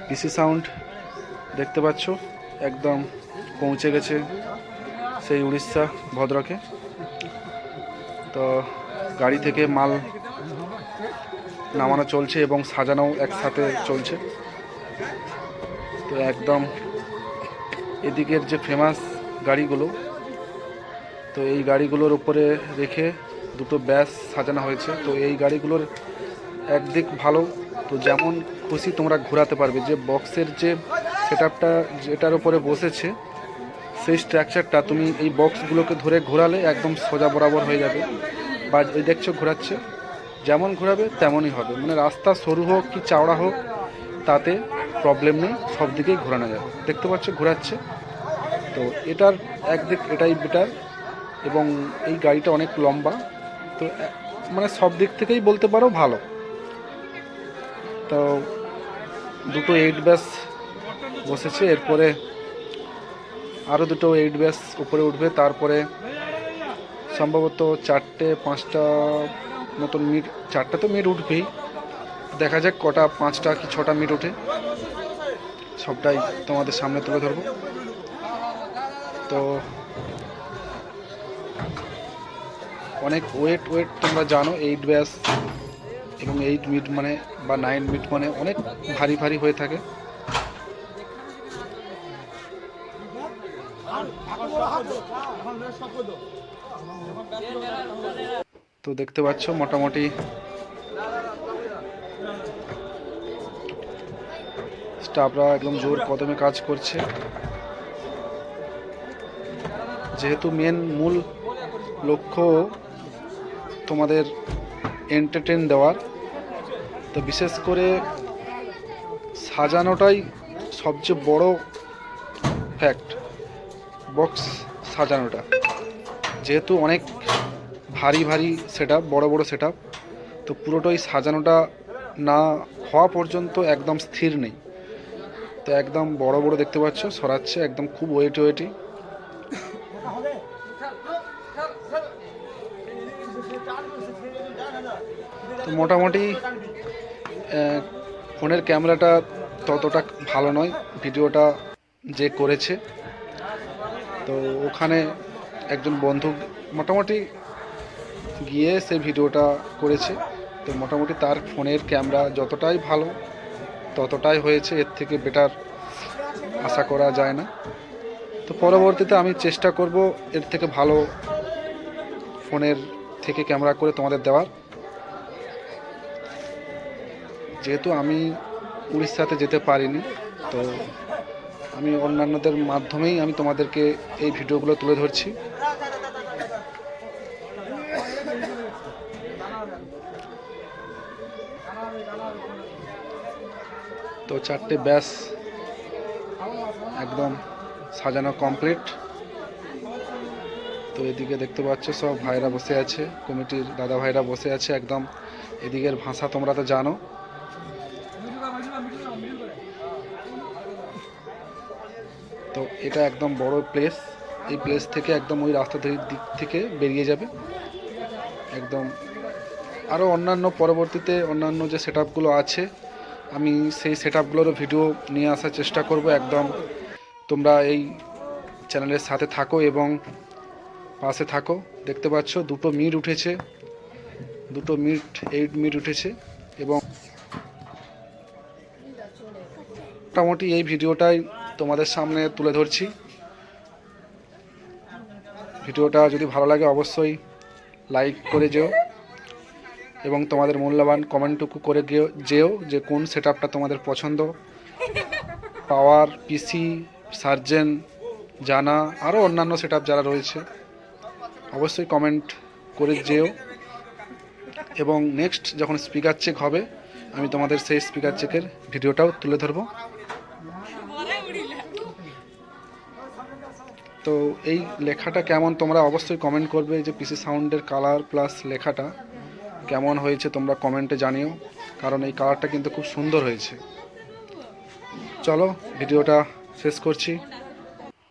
পিসি sound দেখতে পাচ্ছ একদম পৌঁছে গেছে সেই উড়িষ্যা ভদ্রকে। তো গাড়ি থেকে মাল নামানো চলছে এবং সাজানোও একসাথে চলছে। তো একদম এদিকের যে ফেমাস গাড়িগুলো, তো এই গাড়িগুলোর উপরে রেখে দুটো ব্যাস সাজানো হয়েছে। তো এই গাড়িগুলোর একদিক ভালো, তো যেমন খুশি তোমরা ঘোরাতে পারবে। যে বক্সের যে সেটআপটা যেটার উপরে বসেছে সেই স্ট্রাকচারটা তুমি এই বক্সগুলোকে ধরে ঘোরালে একদম সোজা বরাবর হয়ে যাবে। বা এই দেখছো ঘোরাচ্ছে, যেমন ঘোরাবে তেমনই হবে। মানে রাস্তা সরু হোক কি চওড়া হোক তাতে প্রবলেম নেই, সব দিকেই ঘোরানো যাবে। দেখতে পাচ্ছ ঘোরাচ্ছে। তো এটার একদিক এটাই বেটার, এবং এই গাড়িটা অনেক লম্বা। তো মানে সব দিক থেকেই বলতে পারো ভালো। তো দুটো 8 ব্যাস বসেছে, এরপরে আরও দুটো 8 ব্যাস উপরে উঠবে। তারপরে সম্ভবত 4-5টা মতন মিট, 4টা তো মিট উঠবেই, দেখা যাক কটা 5টা কি 6টা মিট ওঠে, সবটাই তোমাদের সামনে তুলে ধরবো। তো অনেক ওয়েট তোমরা জানো, 8 ব্যাস এবং 8 মিট মানে বা 9 মিট মানে অনেক ভারী ভারী হয়ে থাকে। তো দেখতে পাচ্ছ মোটামুটি স্টাফরা একদম জোর কদমে কাজ করছে। যেহেতু মূল লক্ষ্য তোমাদের এন্টারটেন দেওয়ার, তো বিশেষ করে সাজানোটাই সবচেয়ে বড় ফ্যাক্ট। বক্স সাজানোটা যেহেতু অনেক ভারী সেটআপ, বড় সেটআপ, তো পুরোটাই সাজানোটা না হওয়া পর্যন্ত একদম স্থির নেই। তো একদম বড় দেখতে পাচ্ছ সরাচ্ছে, একদম খুব ওয়েটি। তো মোটামুটি ফোনের ক্যামেরাটা ততটা ভালো নয়, ভিডিওটা যে করেছে। তো ওখানে একজন বন্ধু মোটামুটি গিয়ে সে ভিডিওটা করেছে। তো মোটামুটি তার ফোনের ক্যামেরা যতটাই ভালো ততটাই হয়েছে, এর থেকে বেটার আশা করা যায় না। তো পরবর্তীতে আমি চেষ্টা করব এর থেকে ভালো ফোনের থেকে ক্যামেরা করে তোমাদের দেওয়ার। যেহেতু আমি উড়িষ্যাতে যেতে পারিনি, তো আমি অন্যান্যদের মাধ্যমেই আমি তোমাদেরকে এই ভিডিওগুলো তুলে ধরছি। তো 4টে ব্যাস একদম সাজানো কমপ্লিট। তো এদিকে দেখতে পাচ্ছ সব ভাইরা বসে আছে, কমিটির দাদা ভাইরা বসে আছে একদম। এদিকের ভাষা তোমরা তো জানো। তো এটা একদম বড় প্লেস, এই প্লেস থেকে একদম ওই রাস্তা দিক থেকে বেরিয়ে যাবে একদম। আরও অন্যান্য পরবর্তীতে অন্যান্য যে সেটআপগুলো আছে আমি সেই সেটআপগুলোরও ভিডিও নিয়ে আসার চেষ্টা করব। একদম তোমরা এই চ্যানেলের সাথে থাকো এবং পাশে থাকো। দেখতে পাচ্ছ দুটো মিট উঠেছে, 8 মিট উঠেছে। এবং মোটামুটি এই ভিডিওটাই তোমাদের সামনে তুলে ধরছি। ভিডিওটা যদি ভালো লাগে অবশ্যই লাইক করে যেও এবং তোমাদের মূল্যবান কমেন্টটুকু করে যেও যে কোন সেটআপটা তোমাদের পছন্দ। পাওয়ার, পিসি, সার্জেন, জানা, আরও অন্যান্য সেটআপ যারা রয়েছে অবশ্যই কমেন্ট করে যেও। এবং নেক্সট যখন স্পিকার চেক হবে আমি তোমাদের সেই স্পিকার চেকের ভিডিওটাও তুলে ধরব। তো এই লেখাটা কেমন তোমরা অবশ্যই কমেন্ট করবে, যে পিসি সাউন্ডের কালার প্লাস লেখাটা কেমন হয়েছে তোমরা কমেন্টে জানিও, কারণ এই কালারটা কিন্তু খুব সুন্দর হয়েছে। চলো ভিডিওটা শেষ করছি।